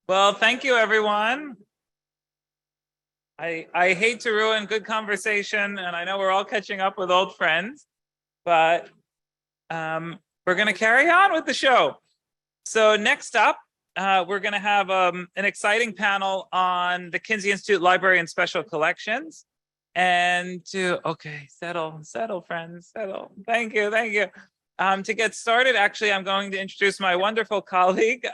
Well, thank you, everyone. I hate to ruin good conversation, and I know we're all catching up with old friends, but we're going to carry on with the show. So next up, we're going to have an exciting panel on the Kinsey Institute Library and Special Collections. And okay, settle, friends, settle. Thank you. To get started, actually, I'm going to introduce my wonderful colleague,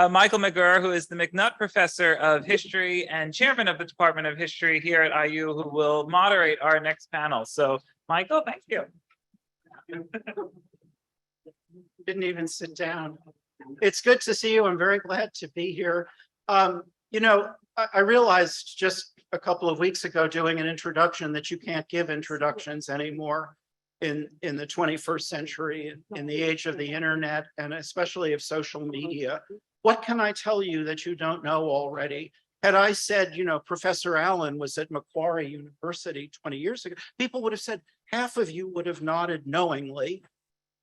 Michael McGurr, who is the McNutt Professor of History and Chairman of the Department of History here at IU, who will moderate our next panel. So, Michael, thank you. Didn't even sit down. It's good to see you. I'm very glad to be here. You know, I realized just a couple of weeks ago doing an introduction that you can't give introductions anymore in the 21st century, in the age of the internet, and especially of social media. What can I tell you that you don't know already? Had I said, you know, Professor Allen was at Macquarie University 20 years ago, people would have said, half of you would have nodded knowingly.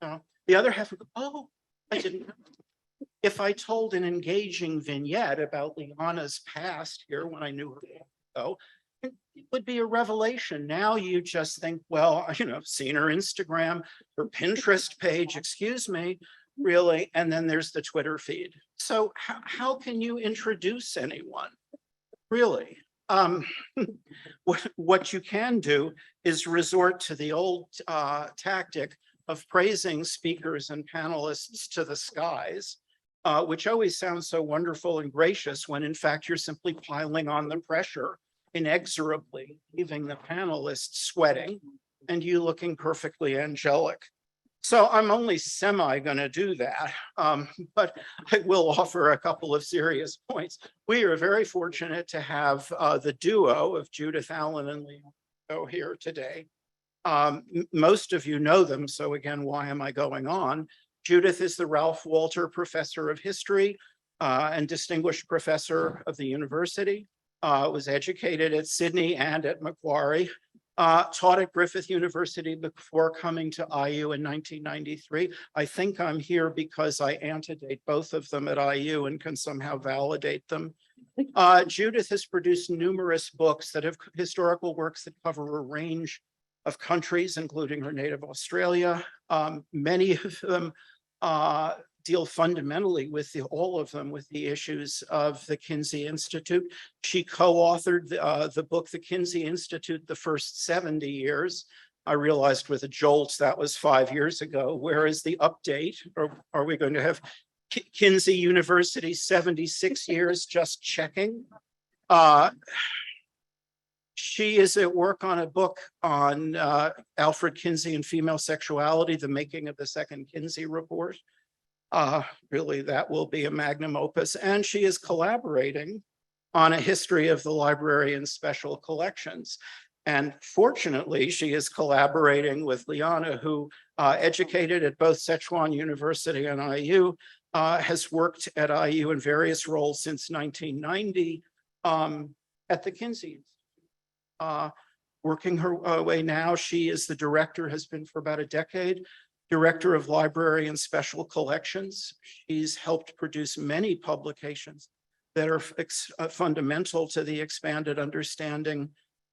The other half would go, oh, I didn't know. If I told an engaging vignette about Liana's past here when I knew her ago, it would be a revelation. Now you just think, well, you know, I've seen her Instagram, her Pinterest page, excuse me, really, and then there's the Twitter feed. So how can you introduce anyone, really? What you can do is resort to the old tactic of praising speakers and panelists to the skies, which always sounds so wonderful and gracious when in fact you're simply piling on the pressure inexorably, leaving the panelists sweating and you looking perfectly angelic. So I'm only semi going to do that, but I will offer a couple of serious points. We are very fortunate to have the duo of Judith, Allen, and Liana here today. Most of you know them, so again, why am I going on? Judith is the Ralph Walter Professor of History and Distinguished Professor of the University, was educated at Sydney and at Macquarie, taught at Griffith University before coming to IU in 1993. I think I'm here because I antedate both of them at IU and can somehow validate them. Judith has produced numerous books that have historical works that cover a range of countries, including her native Australia. Many of them deal fundamentally with all of them with the issues of the Kinsey Institute. She co-authored the book, The Kinsey Institute, the First 70 Years. I realized with a jolt that was 5 years ago. Where is the update? Or are we going to have Kinsey University 76 years? Just checking. She is at work on a book on Alfred Kinsey and female sexuality, the making of the Second Kinsey Report. Really, that will be a magnum opus. And she is collaborating on a history of the library and special collections. And fortunately, she is collaborating with Liana, who educated at both Sichuan University and IU, has worked at IU in various roles since 1990 at the Kinsey Institute. Working her way now, she is the director, has been for about a decade, Director of Library and Special Collections. She's helped produce many publications that are fundamental to the expanded understanding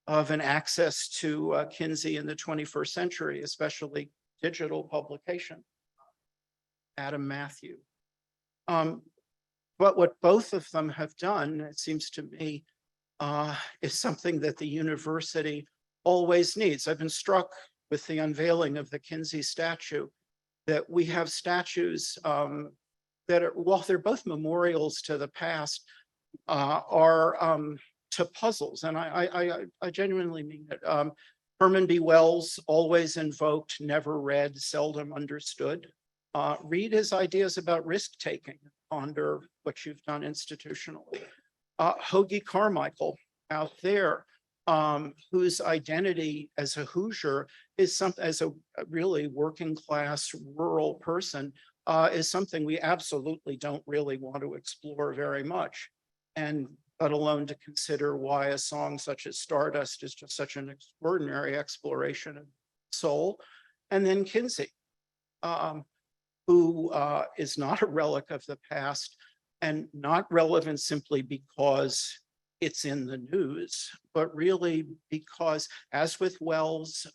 of an access to Kinsey in the 21st century, especially digital publication. Adam Matthew. But what both of them have done, it seems to me, is something that the university always needs. I've been struck with the unveiling of the Kinsey statue, that we have statues that are, while they're both memorials to the past, are to puzzles. And I genuinely mean it. Herman B. Wells, always invoked, never read, seldom understood. Read his ideas about risk-taking, ponder what you've done institutionally. Hoagie Carmichael out there, whose identity as a Hoosier is something, as a really working class rural person, is something we absolutely don't really want to explore very much, and let alone to consider why a song such as Stardust is just such an extraordinary exploration of soul. And then Kinsey, who is not a relic of the past, and not relevant simply because it's in the news, but really because, as with Wells,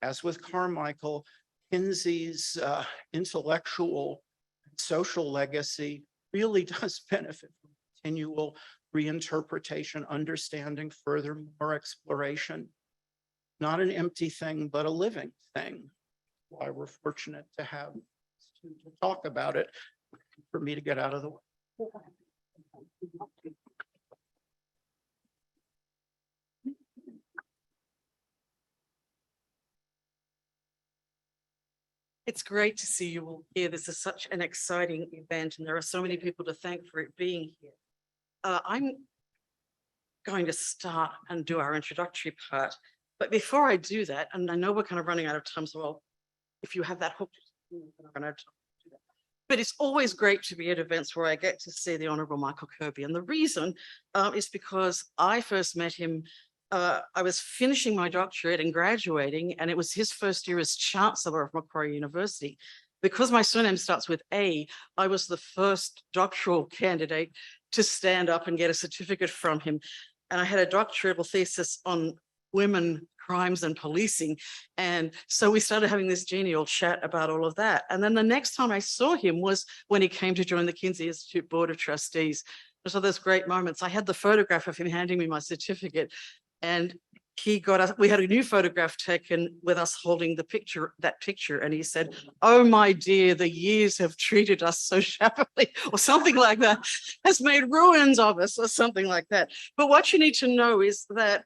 as with Carmichael, Kinsey's intellectual and social legacy really does benefit from continual reinterpretation, understanding, furthermore exploration. Not an empty thing, but a living thing. Why we're fortunate to have to talk about it, for me to get out of the way. It's great to see you all here. This is such an exciting event, and there are so many people to thank for it being here. I'm going to start and do our introductory part. But before I do that, and I know we're kind of running out of time, so if you have that hooked, but it's always great to be at events where I get to see the Honorable Michael Kirby. And the reason is because I first met him, I was finishing my doctorate and graduating, and it was his first year as Chancellor of Macquarie University. Because my surname starts with A, I was the first doctoral candidate to stand up and get a certificate from him. And I had a doctoral thesis on women, crimes and policing. And so we started having this genial chat about all of that. And then the next time I saw him was when he came to join the Kinsey Institute Board of Trustees. So those great moments. I had the photograph of him handing me my certificate, and he got us, we had a new photograph taken with us holding the picture, that picture. And he said, "Oh, my dear, the years have treated us so shabbily," or something like that, "has made ruins of us," or something like that. But what you need to know is that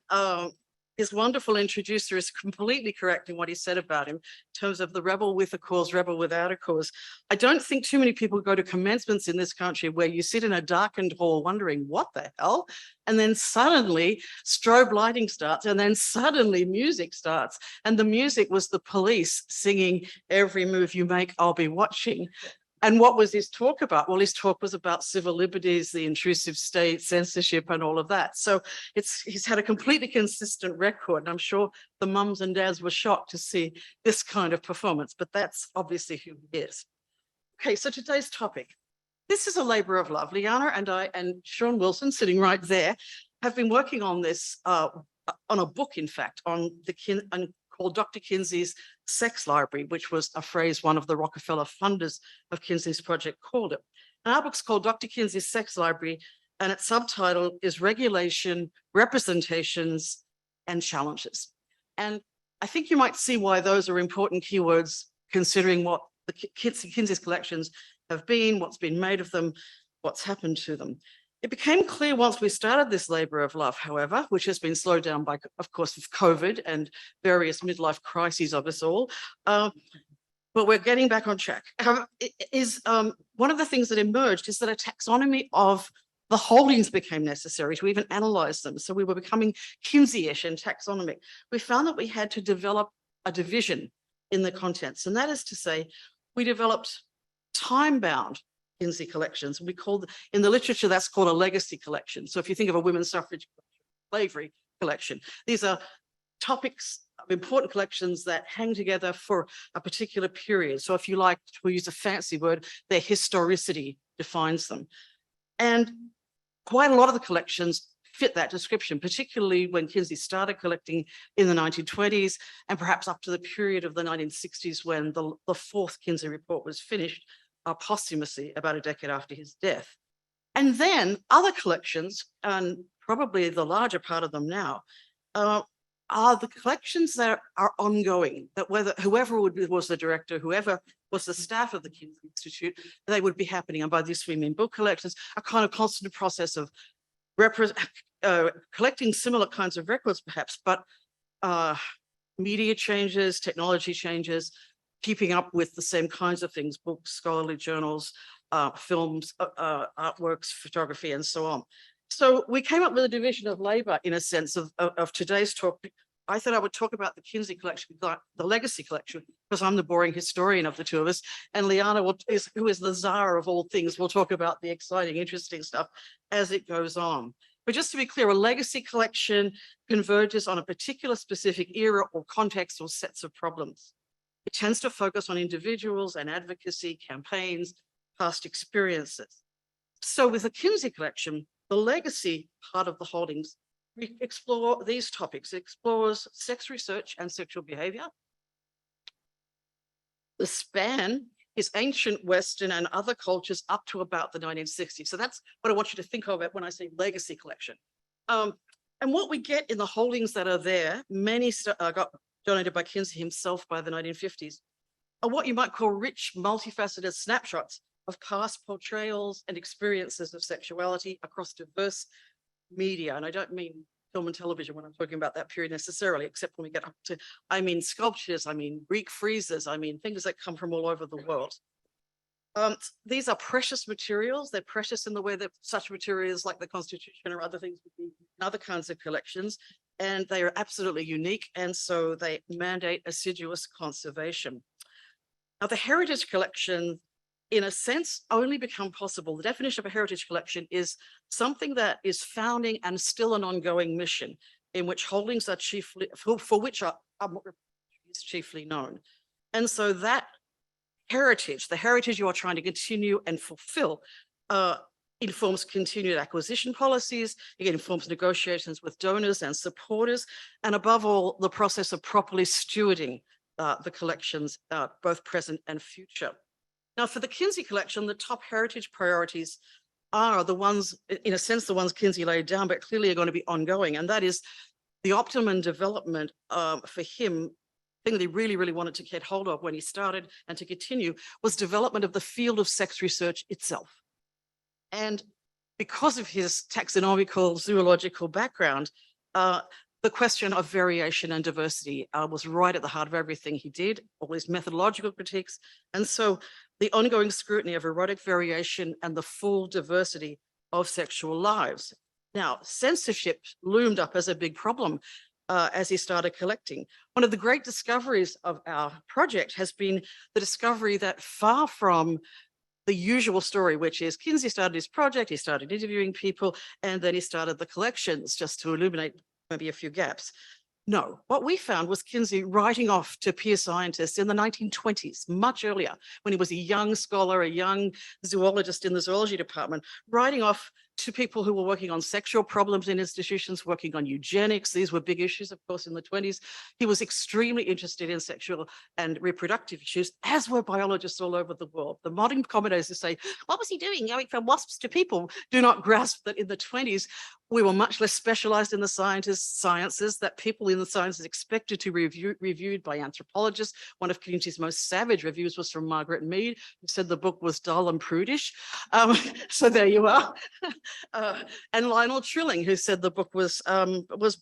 his wonderful introducer is completely correct in what he said about him in terms of the rebel with a cause, rebel without a cause. I don't think too many people go to commencements in this country where you sit in a darkened hall wondering what the hell, and then suddenly strobe lighting starts, and then suddenly music starts. And the music was the police singing "Every move you make, I'll be watching." And what was his talk about? Well, his talk was about civil liberties, the intrusive state, censorship, and all of that. So he's had a completely consistent record. And I'm sure the mums and dads were shocked to see this kind of performance, but that's obviously who he is. Okay, so today's topic. This is a labor of love. Liana and I and Sean Wilson, sitting right there, have been working on this, on a book, in fact, on called Dr. Kinsey's Sex Library, which was a phrase one of the Rockefeller funders of Kinsey's project called it. And our book's called Dr. Kinsey's Sex Library, and its subtitle is Regulation, Representations, and Challenges. And I think you might see why those are important keywords, considering what the Kinsey's collections have been, what's been made of them, what's happened to them. It became clear once we started this labor of love, however, which has been slowed down by, of course, with COVID and various midlife crises of us all, but we're getting back on track. One of the things that emerged is that a taxonomy of the holdings became necessary to even analyze them. So we were becoming Kinsey-ish and taxonomic. We found that we had to develop a division in the contents, and that is to say, we developed time-bound Kinsey collections. We call, in the literature, that's called a legacy collection. So if you think of a women's suffrage slavery collection, these are topics of important collections that hang together for a particular period. So if you like to use a fancy word, their historicity defines them. And quite a lot of the collections fit that description, particularly when Kinsey started collecting in the 1920s and perhaps up to the period of the 1960s when the fourth Kinsey report was finished, posthumously about a decade after his death. And then other collections, and probably the larger part of them now, are the collections that are ongoing, that whoever was the director, whoever was the staff of the Kinsey Institute, they would be happening. And by this we mean book collections, a kind of constant process of collecting similar kinds of records perhaps, but media changes, technology changes, keeping up with the same kinds of things, books, scholarly journals, films, artworks, photography, and so on. So we came up with a division of labor in a sense of today's talk. I thought I would talk about the Kinsey collection, the legacy collection, because I'm the boring historian of the two of us. And Liana, who is the czar of all things, will talk about the exciting, interesting stuff as it goes on. But just to be clear, a legacy collection converges on a particular specific era or context or sets of problems. It tends to focus on individuals and advocacy, campaigns, past experiences. So with the Kinsey collection, the legacy part of the holdings, we explore these topics. It explores sex research and sexual behavior. The span is ancient Western and other cultures up to about the 1960s. So that's what I want you to think of it when I say legacy collection. And what we get in the holdings that are there, many got donated by Kinsey himself by the 1950s, are what you might call rich, multifaceted snapshots of past portrayals and experiences of sexuality across diverse media. And I don't mean film and television when I'm talking about that period necessarily, except when we get up to, I mean sculptures, I mean Greek friezes, I mean things that come from all over the world. These are precious materials. They're precious in the way that such materials like the Constitution or other things would be in other kinds of collections, and they are absolutely unique, and so they mandate assiduous conservation. Now, the heritage collection, in a sense, only become possible. The definition of a heritage collection is something that is founding and still an ongoing mission, in which holdings are chiefly, for which are is chiefly known. And so that heritage, the heritage you are trying to continue and fulfill, informs continued acquisition policies, it informs negotiations with donors and supporters, and above all, the process of properly stewarding the collections, both present and future. Now, for the Kinsey collection, the top heritage priorities are the ones, in a sense, the ones Kinsey laid down, but clearly are going to be ongoing. And that is the optimum development for him. Thing that he really, really wanted to get hold of when he started and to continue was development of the field of sex research itself. And because of his taxonomical zoological background, the question of variation and diversity was right at the heart of everything he did, all his methodological critiques. And so the ongoing scrutiny of erotic variation and the full diversity of sexual lives. Now, censorship loomed up as a big problem as he started collecting. One of the great discoveries of our project has been the discovery that far from the usual story, which is Kinsey started his project, he started interviewing people, and then he started the collections, just to illuminate maybe a few gaps. No, what we found was Kinsey writing off to peer scientists in the 1920s, much earlier, when he was a young scholar, a young zoologist in the zoology department, writing off to people who were working on sexual problems in institutions, working on eugenics. These were big issues, of course, in the 20s. He was extremely interested in sexual and reproductive issues, as were biologists all over the world. The modern commentators who say, what was he doing, going from wasps to people, do not grasp that in the 20s, we were much less specialized in the sciences, that people in the sciences expected to be reviewed by anthropologists. One of Kinsey's most savage reviews was from Margaret Mead, who said the book was dull and prudish. So there you are. And Lionel Trilling, who said the book was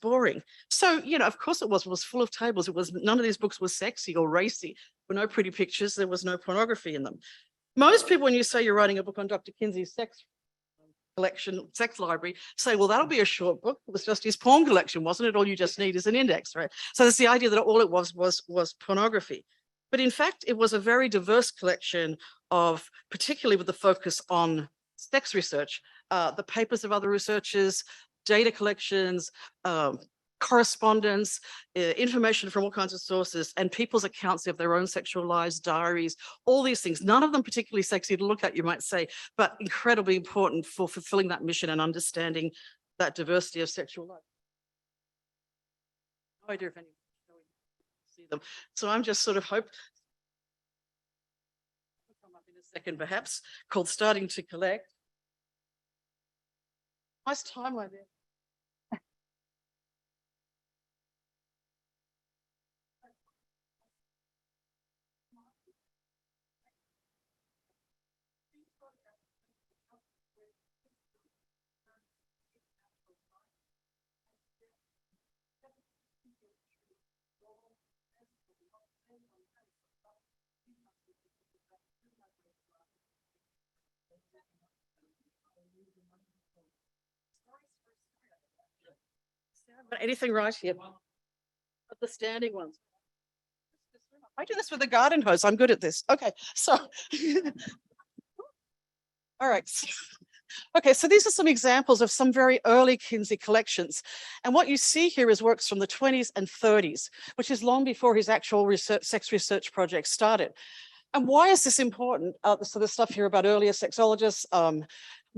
boring. So, you know, of course it was full of tables. It was, none of these books were sexy or racy. There were no pretty pictures. There was no pornography in them. Most people, when you say you're writing a book on Dr. Kinsey's sex collection, sex library, say, well, that'll be a short book. It was just his porn collection, wasn't it? All you just need is an index, right? So there's the idea that all it was pornography. But in fact, it was a very diverse collection of, particularly with the focus on sex research, the papers of other researchers, data collections, correspondence, information from all kinds of sources, and people's accounts of their own sexual lives, diaries, all these things. None of them particularly sexy to look at, you might say, but incredibly important for fulfilling that mission and understanding that diversity of sexual life. No idea if anyone can see them. So I'm just sort of hope. Come up in a second, perhaps, called Starting to Collect. Nice timeline there. Anything right here? But the standing ones. I do this with a garden hose. I'm good at this. Okay, so all right. Okay, so these are some examples of some very early Kinsey collections. And what you see here is works from the 20s and 30s, which is long before his actual sex research project started. And why is this important? So there's stuff here about earlier sexologists.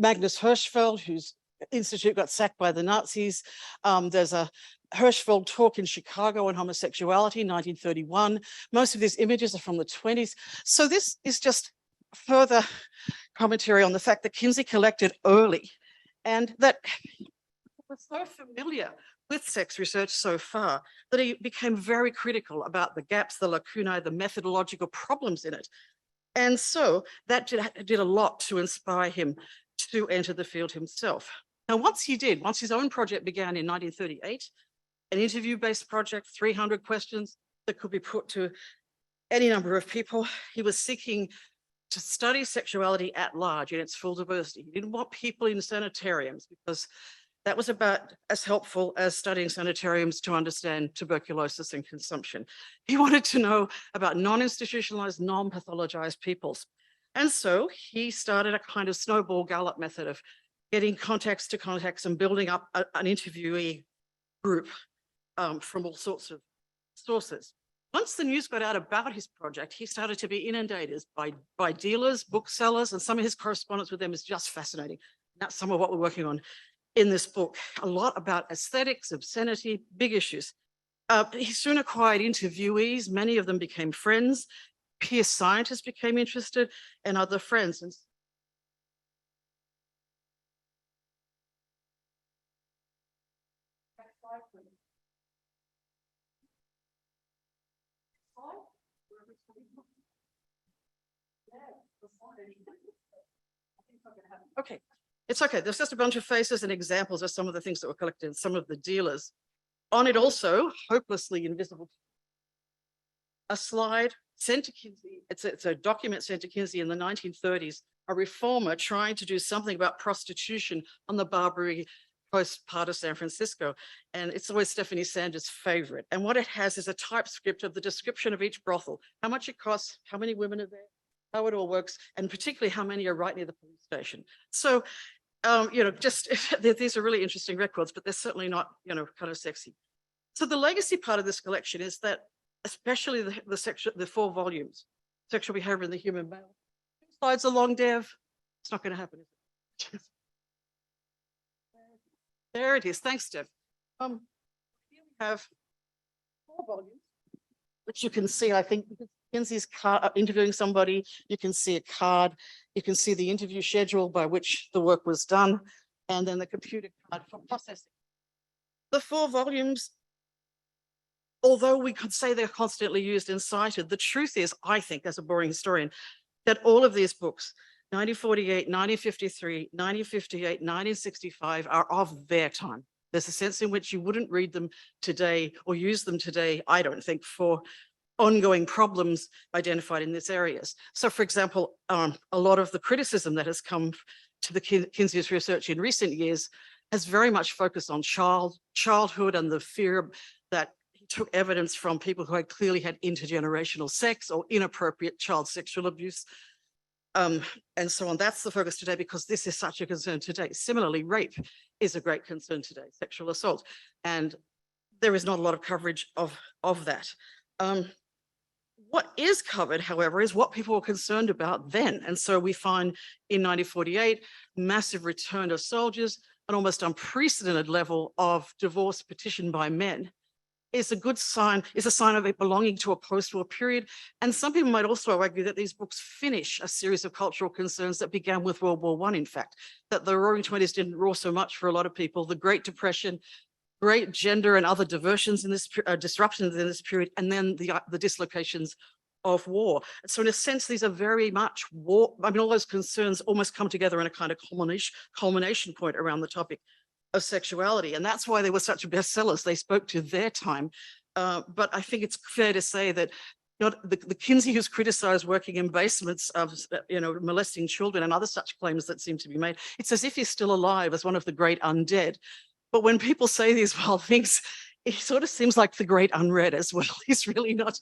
Magnus Hirschfeld, whose institute got sacked by the Nazis. There's a Hirschfeld talk in Chicago on homosexuality, 1931. Most of these images are from the 20s. So this is just further commentary on the fact that Kinsey collected early and that he was so familiar with sex research so far that he became very critical about the gaps, the lacunae, the methodological problems in it. And so that did a lot to inspire him to enter the field himself. Now, once his own project began in 1938, an interview-based project, 300 questions that could be put to any number of people. He was seeking to study sexuality at large in its full diversity. He didn't want people in sanitariums because that was about as helpful as studying sanitariums to understand tuberculosis and consumption. He wanted to know about non-institutionalized, non-pathologized peoples. And so he started a kind of snowball gallop method of getting contacts to contacts and building up an interviewee group from all sorts of sources. Once the news got out about his project, he started to be inundated by dealers, booksellers, and some of his correspondence with them is just fascinating. That's some of what we're working on in this book. A lot about aesthetics, obscenity, big issues. He soon acquired interviewees. Many of them became friends. Peer scientists became interested and other friends. And okay, it's okay. There's just a bunch of faces and examples of some of the things that were collected, some of the dealers. On it also, hopelessly invisible, a slide sent to Kinsey. It's a document sent to Kinsey in the 1930s, a reformer trying to do something about prostitution on the Barbary Coast part of San Francisco. And it's always Stephanie Sanders' favorite. And what it has is a typescript of the description of each brothel, how much it costs, how many women are there, how it all works, and particularly how many are right near the police station. So, just these are really interesting records, but they're certainly not, kind of sexy. So the legacy part of this collection is that, especially the 4 volumes, Sexual Behavior in the Human Male. 2 slides along, Dev. It's not going to happen, is it? There it is. Thanks, Dev. Here we have 4 volumes, which you can see, I think, Kinsey's interviewing somebody. You can see a card. You can see the interview schedule by which the work was done, and then the computer card for processing. The 4 volumes, although we could say they're constantly used and cited, the truth is, I think, as a boring historian, that all of these books, 1948, 1953, 1958, 1965, are of their time. There's a sense in which you wouldn't read them today or use them today, I don't think, for ongoing problems identified in these areas. So, for example, a lot of the criticism that has come to the Kinsey's research in recent years has very much focused on childhood and the fear that he took evidence from people who had clearly had intergenerational sex or inappropriate child sexual abuse, and so on. That's the focus today because this is such a concern today. Similarly, rape is a great concern today, sexual assault, and there is not a lot of coverage of that. What is covered, however, is what people were concerned about then. And so we find in 1948, massive return of soldiers, an almost unprecedented level of divorce petitioned by men. Is a good sign, is a sign of it belonging to a post-war period. And some people might also argue that these books finish a series of cultural concerns that began with World War I, in fact, that the Roaring Twenties didn't roar so much for a lot of people, the Great Depression, great gender and other diversions in this disruptions in this period, and then the dislocations of war. So in a sense, these are very much war. I mean, all those concerns almost come together in a kind of culmination point around the topic of sexuality. And that's why they were such bestsellers. They spoke to their time. But I think it's fair to say that the Kinsey who's criticized working in basements of, molesting children and other such claims that seem to be made, it's as if he's still alive as one of the great undead. But when people say these wild things, it sort of seems like the great unread as well. He's really not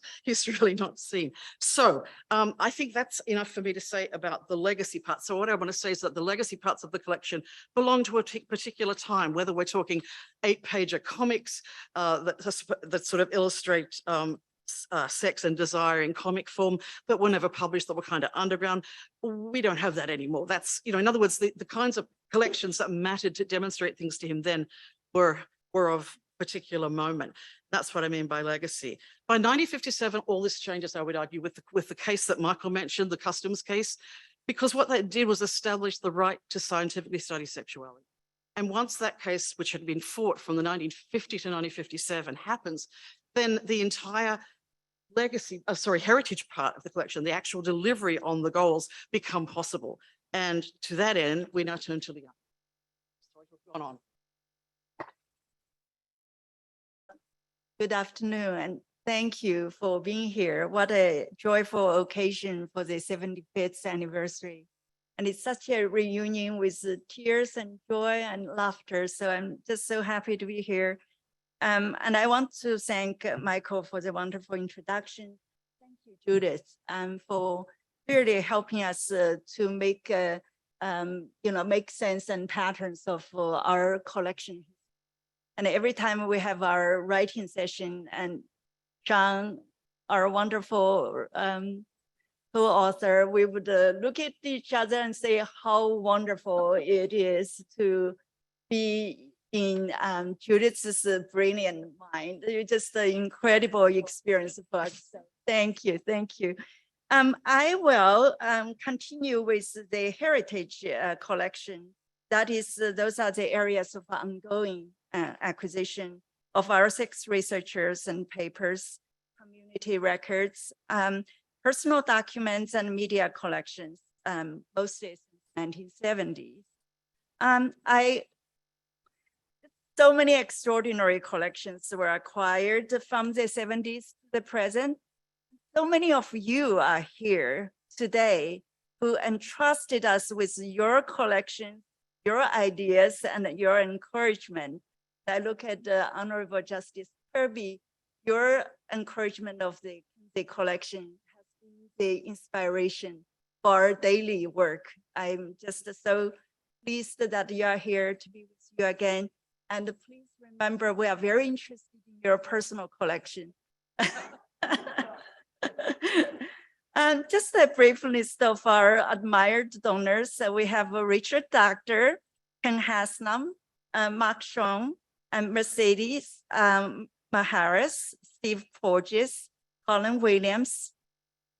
seen. So I think that's enough for me to say about the legacy part. So what I want to say is that the legacy parts of the collection belong to a particular time, whether we're talking 8-pager comics that sort of illustrate Sex and Desire in comic form that were never published, that were kind of underground. We don't have that anymore. That's, you know, in other words, the kinds of collections that mattered to demonstrate things to him then were of particular moment. That's what I mean by legacy. By 1957, all this changes, I would argue, with the case that Michael mentioned, the customs case, because what that did was establish the right to scientifically study sexuality. And once that case, which had been fought from the 1950 to 1957, happens, then the entire heritage part of the collection, the actual delivery on the goals, become possible. And to that end, we now turn to Liana. Sorry, what's going on? Good afternoon, and thank you for being here. What a joyful occasion for the 75th anniversary. And it's such a reunion with tears and joy and laughter. So I'm just so happy to be here. And I want to thank Michael for the wonderful introduction. Thank you, Judith, for really helping us to make make sense and patterns of our collection. And every time we have our writing session, and Zhou, our wonderful co-author, we would look at each other and say how wonderful it is to be in Judith's brilliant mind. It's just an incredible experience for us. So thank you, thank you. I will continue with the heritage collection. That is, those are the areas of ongoing acquisition of our 6 researchers and papers, community records, personal documents and media collections, mostly since 1970s. So many extraordinary collections were acquired from the 70s to the present. So many of you are here today who entrusted us with your collection, your ideas, and your encouragement. I look at Honorable Justice Kirby, your encouragement of the collection has been the inspiration for our daily work. I'm just so pleased that you are here to be with you again. And please remember, we are very interested in your personal collection. And just a brief list of our admired donors. So we have Richard Doctor, Ken Haslam, Mark Sean, and Mercedes Maharis, Steve Porges, Colin Williams,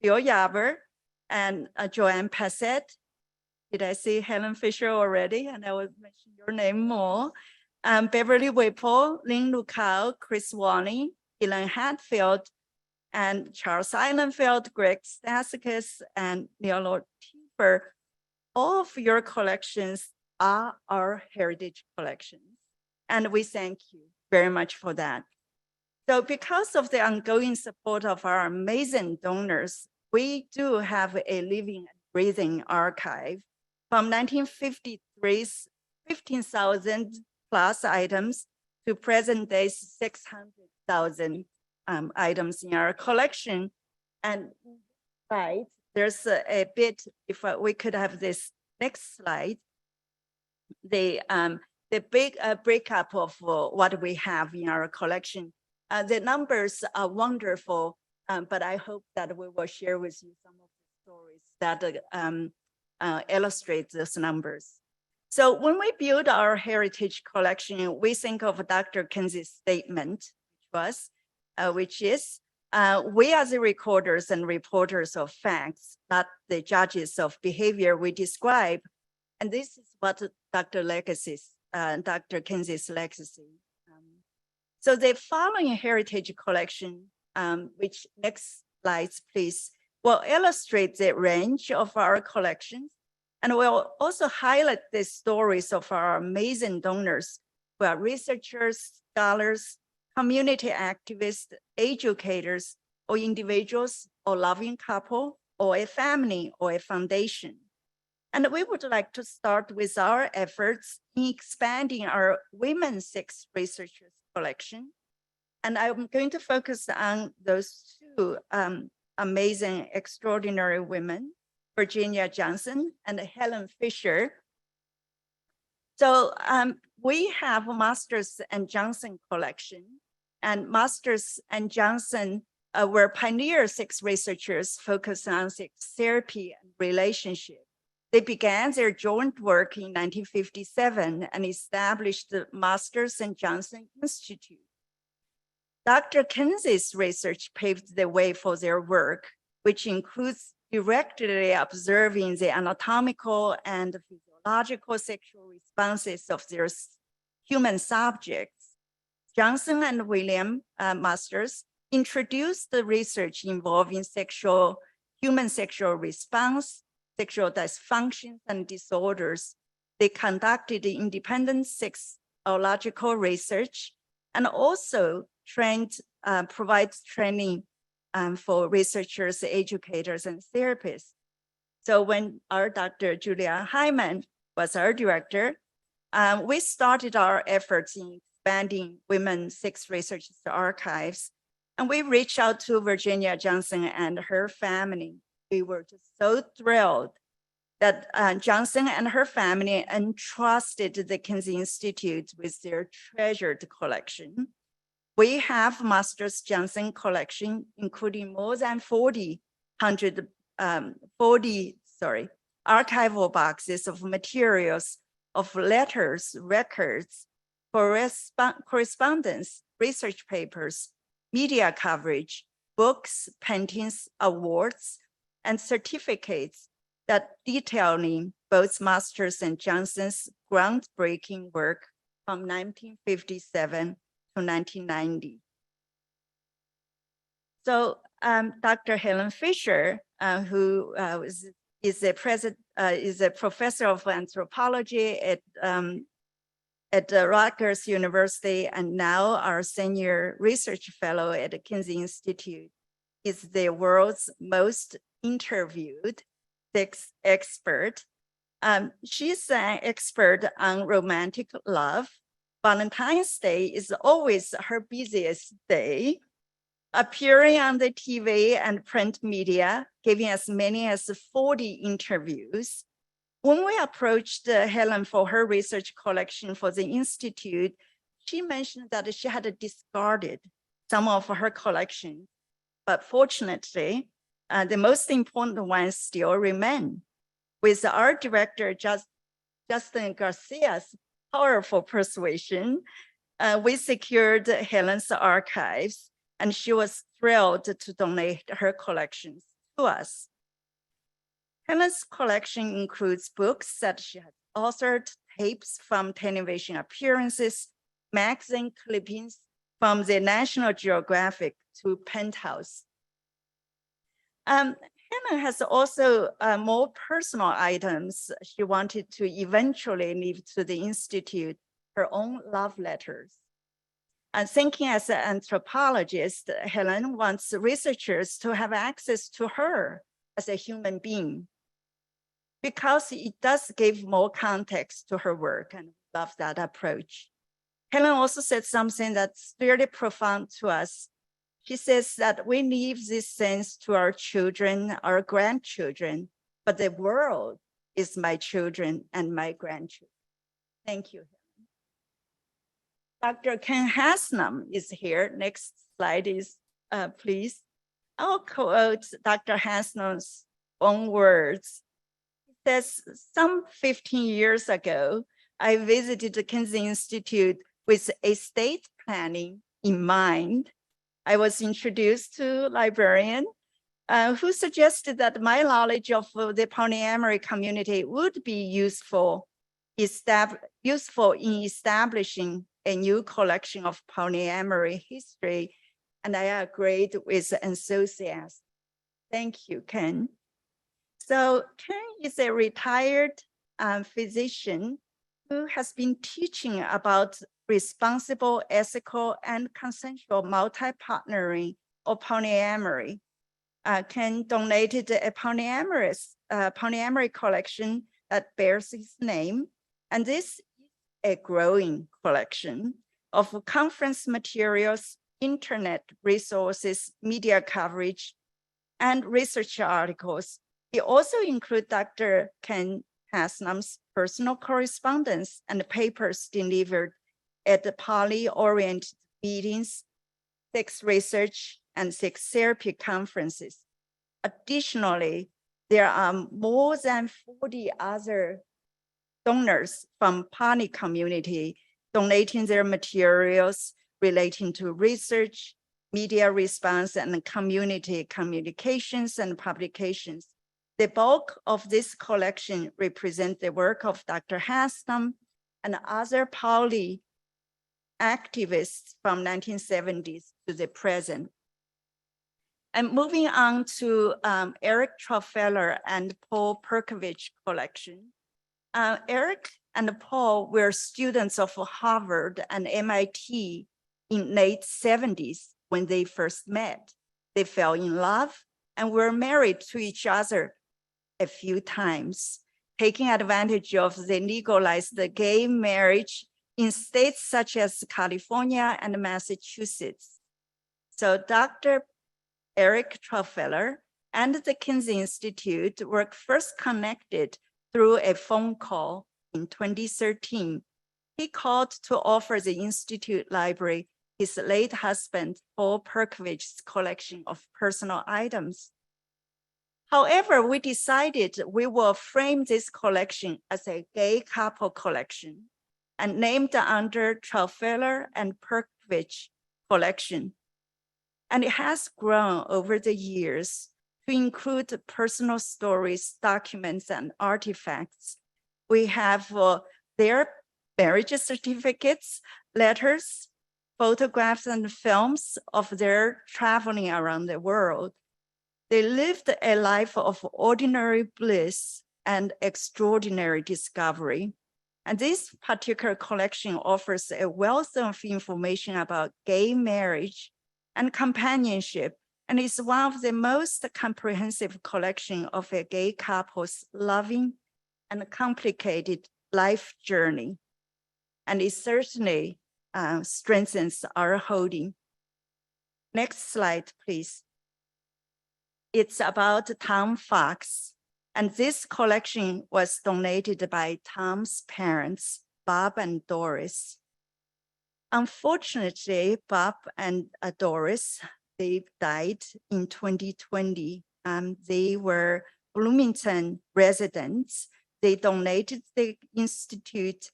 Bill Yaber, and Joanne Passett. Did I see Helen Fisher already? And I will mention your name more. Beverly Whipple, Lynn Lukau, Chris Warney, Elaine Hatfield, and Charles Eilenfeld, Greg Stasikis, and Neil Lord Tiefer. All of your collections are our heritage collections. And we thank you very much for that. So because of the ongoing support of our amazing donors, we do have a living and breathing archive from 1953's 15,000 plus items to present day 600,000 items in our collection. And right, there's a bit, if we could have this next slide, the big breakup of what we have in our collection. The numbers are wonderful, but I hope that we will share with you some of the stories that illustrate those numbers. So when we build our heritage collection, we think of Dr. Kinsey's statement, which is, we are the recorders and reporters of facts, not the judges of behavior we describe. And this is what Dr. Kinsey's legacy. So the following heritage collection, which next slides, please, will illustrate the range of our collections. And we'll also highlight the stories of our amazing donors who are researchers, scholars, community activists, educators, or individuals, or loving couple, or a family, or a foundation. And we would like to start with our efforts in expanding our Women's 6 Researchers collection. And I'm going to focus on those 2 amazing, extraordinary women, Virginia Johnson and Helen Fisher. So we have Masters and Johnson collection, and Masters and Johnson were pioneer sex researchers focused on sex therapy and relationship. They began their joint work in 1957 and established the Masters and Johnson Institute. Dr. Kinsey's research paved the way for their work, which includes directly observing the anatomical and physiological sexual responses of their human subjects. Johnson and William Masters introduced the research involving human sexual response, sexual dysfunctions and disorders. They conducted independent sexological research and also provides training for researchers, educators, and therapists. So when our Dr. Julia Hyman was our director, we started our efforts in expanding women's sex research archives. And we reached out to Virginia Johnson and her family. We were just so thrilled that Johnson and her family entrusted the Kinsey Institute with their treasured collection. We have Masters Johnson collection, including more than 40 archival boxes of materials, of letters, records, correspondence, research papers, media coverage, books, paintings, awards, and certificates that detailing both Masters and Johnson's groundbreaking work from 1957 to 1990. So Dr. Helen Fisher, who is a professor of anthropology at Rutgers University and now our senior research fellow at the Kinsey Institute, is the world's most interviewed sex expert. She's an expert on romantic love. Valentine's Day is always her busiest day, appearing on the TV and print media, giving as many as 40 interviews. When we approached Helen for her research collection for the Institute, she mentioned that she had discarded some of her collection, but fortunately, the most important ones still remain. With our director, Justin Garcia's powerful persuasion, we secured Helen's archives, and she was thrilled to donate her collections to us. Helen's collection includes books that she has authored, tapes from television appearances, magazine clippings from the National Geographic to Penthouse. Helen has also more personal items she wanted to eventually leave to the Institute, her own love letters. And thinking as an anthropologist, Helen wants researchers to have access to her as a human being, because it does give more context to her work, and love that approach. Helen also said something that's really profound to us. She says that we leave this sense to our children, our grandchildren, but the world is my children and my grandchildren. Thank you, Helen. Dr. Ken Haslam is here. Next slide is, please. I'll quote Dr. Haslam's own words. He says, some 15 years ago, I visited the Kinsey Institute with estate planning in mind. I was introduced to a librarian who suggested that my knowledge of the polyamory community would be useful in establishing a new collection of polyamory history, and I agreed with enthusiasm. Thank you, Ken. So Ken is a retired physician who has been teaching about responsible, ethical, and consensual multi-partnering or polyamory. Ken donated a polyamory collection that bears his name, and this is a growing collection of conference materials, internet resources, media coverage, and research articles. He also includes Dr. Ken Haslam's personal correspondence and papers delivered at the poly-oriented meetings, sex research, and sex therapy conferences. Additionally, there are more than 40 other donors from Pani community donating their materials relating to research, media response, and community communications and publications. The bulk of this collection represents the work of Dr. Haslam and other Pauli activists from 1970s to the present. And moving on to Eric Trofeller and Paul Perkovich collection. Eric and Paul were students of Harvard and MIT in late 70s when they first met. They fell in love and were married to each other a few times, taking advantage of the legalized gay marriage in states such as California and Massachusetts. So Dr. Eric Trofeller and the Kinsey Institute were first connected through a phone call in 2013. He called to offer the Institute Library his late husband, Paul Perkovich's collection of personal items. However, we decided we will frame this collection as a gay couple collection and named under Trofeller and Perkovich collection. And it has grown over the years to include personal stories, documents, and artifacts. We have their marriage certificates, letters, photographs, and films of their traveling around the world. They lived a life of ordinary bliss and extraordinary discovery. And this particular collection offers a wealth of information about gay marriage and companionship, and is one of the most comprehensive collection of a gay couple's loving and complicated life journey. And it certainly strengthens our holding. Next slide, please. It's about Tom Fox, and this collection was donated by Tom's parents, Bob and Doris. Unfortunately, Bob and Doris, they died in 2020. They were Bloomington residents. They donated the institute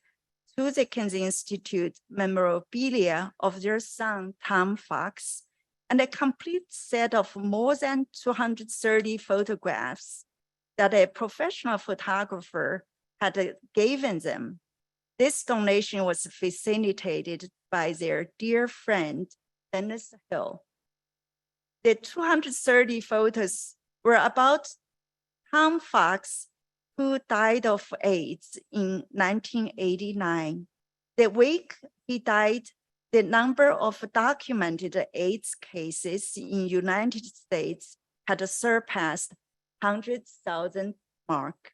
to the Kinsey Institute memorabilia of their son, Tom Fox, and a complete set of more than 230 photographs that a professional photographer had given them. This donation was facilitated by their dear friend, Dennis Hill. The 230 photos were about Tom Fox, who died of AIDS in 1989. The week he died, the number of documented AIDS cases in United States had surpassed 100,000 mark.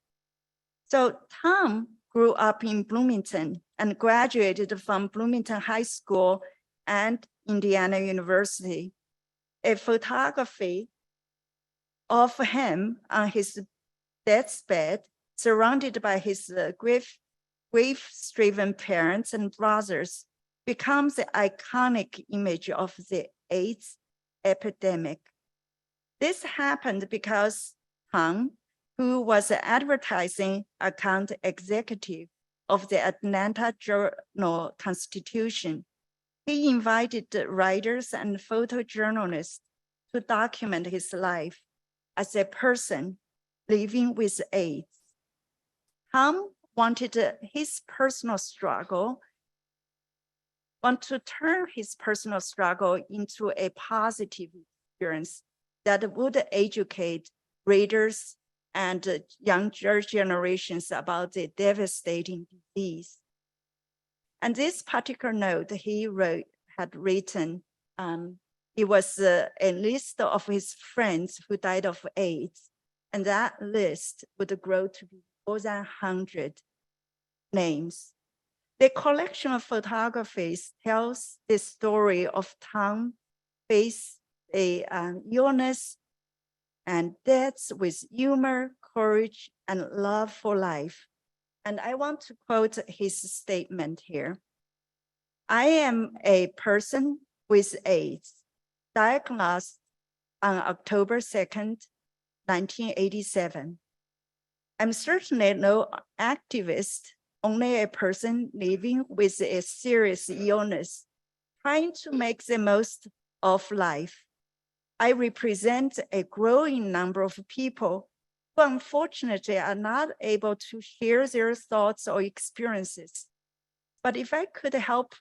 So Tom grew up in Bloomington and graduated from Bloomington High School and Indiana University. A photography of him on his deathbed, surrounded by his grief-stricken parents and brothers, becomes the iconic image of the AIDS epidemic. This happened because Tom, who was an advertising account executive of the Atlanta Journal-Constitution, he invited writers and photojournalists to document his life as a person living with AIDS. Tom wanted to turn his personal struggle into a positive experience that would educate readers and younger generations about the devastating disease. And this particular note he had written, it was a list of his friends who died of AIDS, and that list would grow to be more than 100 names. The collection of photographies tells the story of Tom faced a illness and deaths with humor, courage, and love for life. And I want to quote his statement here. "I am a person with AIDS, diagnosed on October 2nd, 1987. I'm certainly no activist, only a person living with a serious illness, trying to make the most of life. I represent a growing number of people who unfortunately are not able to share their thoughts or experiences. But if I could help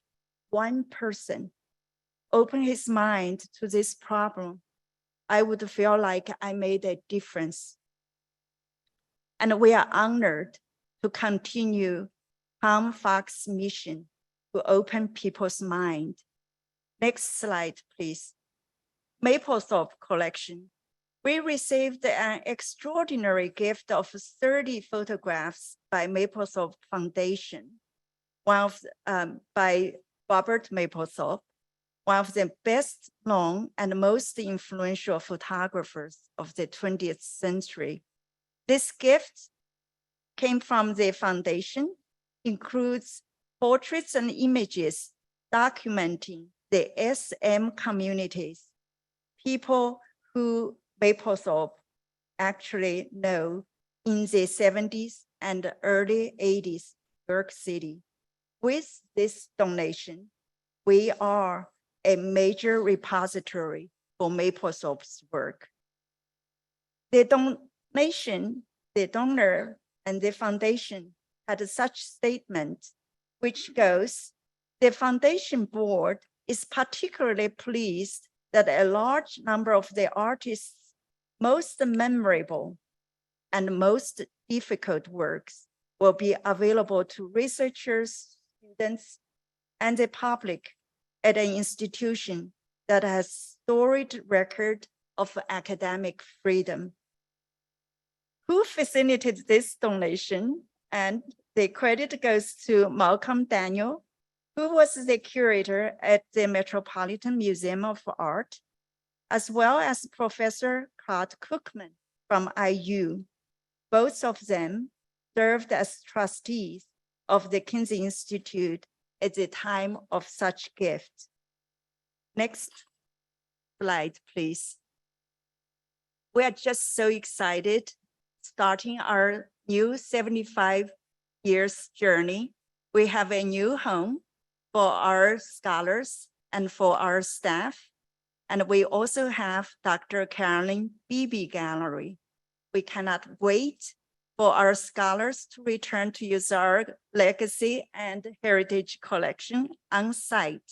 one person open his mind to this problem, I would feel like I made a difference. And we are honored to continue Tom Fox's mission to open people's mind. Next slide, please. Mapplethorpe Collection. We received an extraordinary gift of 30 photographs by Mapplethorpe Foundation, by Robert Mapplethorpe, one of the best known and most influential photographers of the 20th century. This gift came from the foundation, includes portraits and images documenting the SM communities, people who Mapplethorpe actually know in the 70s and early 80s, New York City. With this donation, we are a major repository for Mapplethorpe's work. The donation, the donor and the foundation had such statement, which goes, the foundation board is particularly pleased that a large number of the artists' most memorable and most difficult works will be available to researchers, students, and the public at an institution that has storied record of academic freedom. Who facilitated this donation? And the credit goes to Malcolm Daniel, who was the curator at the Metropolitan Museum of Art, as well as Professor Claude Cookman from IU. Both of them served as trustees of the Kinsey Institute at the time of such gift. Next slide, please. We are just so excited starting our new 75 years journey. We have a new home for our scholars and for our staff. And we also have Dr. Carolyn Beebe Gallery. We cannot wait for our scholars to return to use our legacy and heritage collection on site.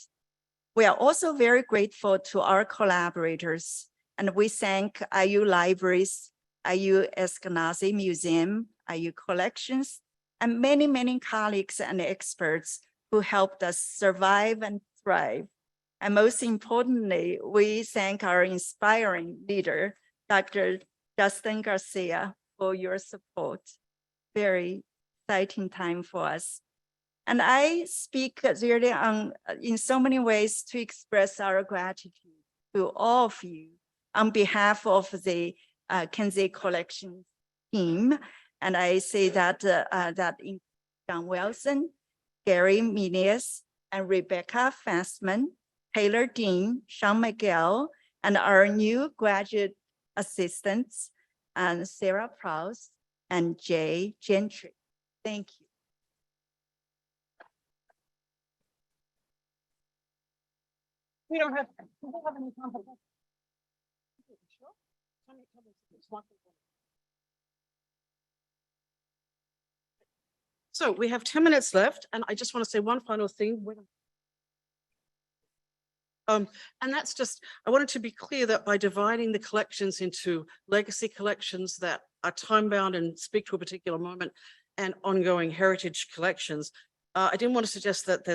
We are also very grateful to our collaborators, and we thank IU Libraries, IU Eskenazi Museum, IU Collections, and many, many colleagues and experts who helped us survive and thrive. And most importantly, we thank our inspiring leader, Dr. Justin Garcia, for your support. Very exciting time for us. And I speak really in so many ways to express our gratitude to all of you on behalf of the Kinsey Collection team. And I say that, in John Wilson, Gary Menias, and Rebecca Fastman, Taylor Dean, Sean Miguel, and our new graduate assistants, and Sarah Prowse and Jay Gentry. Thank you. We don't have any time for that. So we have 10 minutes left, and I just want to say one final thing. And that's just, I wanted to be clear that by dividing the collections into legacy collections that are time-bound and speak to a particular moment and ongoing heritage collections, I didn't want to suggest that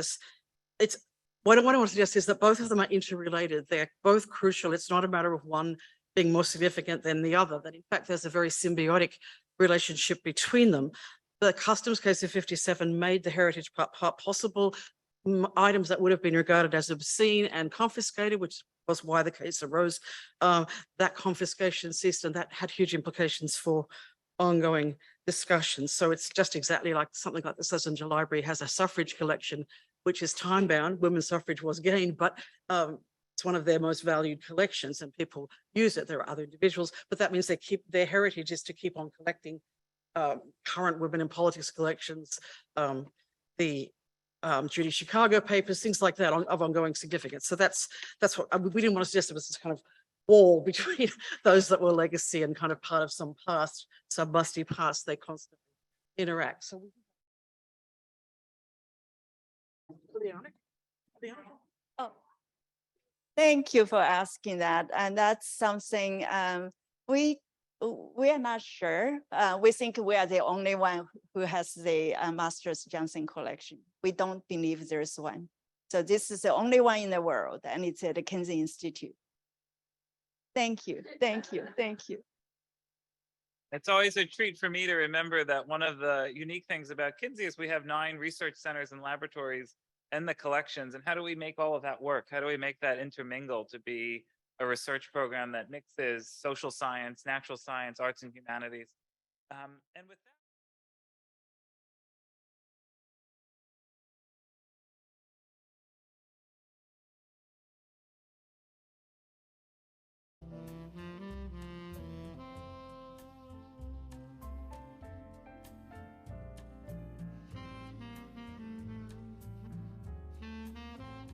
what I want to suggest is that both of them are interrelated. They're both crucial. It's not a matter of one being more significant than the other, that in fact, there's a very symbiotic relationship between them. The customs case of 57 made the heritage part possible. Items that would have been regarded as obscene and confiscated, which was why the case arose, that confiscation ceased, and that had huge implications for ongoing discussions. So it's just exactly like something like the Schlesinger Library has a suffrage collection, which is time-bound. Women's suffrage was gained, but it's one of their most valued collections and people use it. There are other individuals, but that means they keep, their heritage is to keep on collecting current women in politics collections, the Judy Chicago papers, things like that of ongoing significance. So that's what we didn't want to suggest. It was this kind of wall between those that were legacy and kind of part of some past, some musty past they constantly interact. So Liana? Oh, thank you for asking that. And that's something we are not sure. We think we are the only one who has the Masters Johnson collection. We don't believe there's one. So this is the only one in the world, and it's at the Kinsey Institute. Thank you, thank you, thank you. It's always a treat for me to remember that one of the unique things about Kinsey is we have 9 research centers and laboratories and the collections. And how do we make all of that work? How do we make that intermingle to be a research program that mixes social science, natural science, arts and humanities? And with that,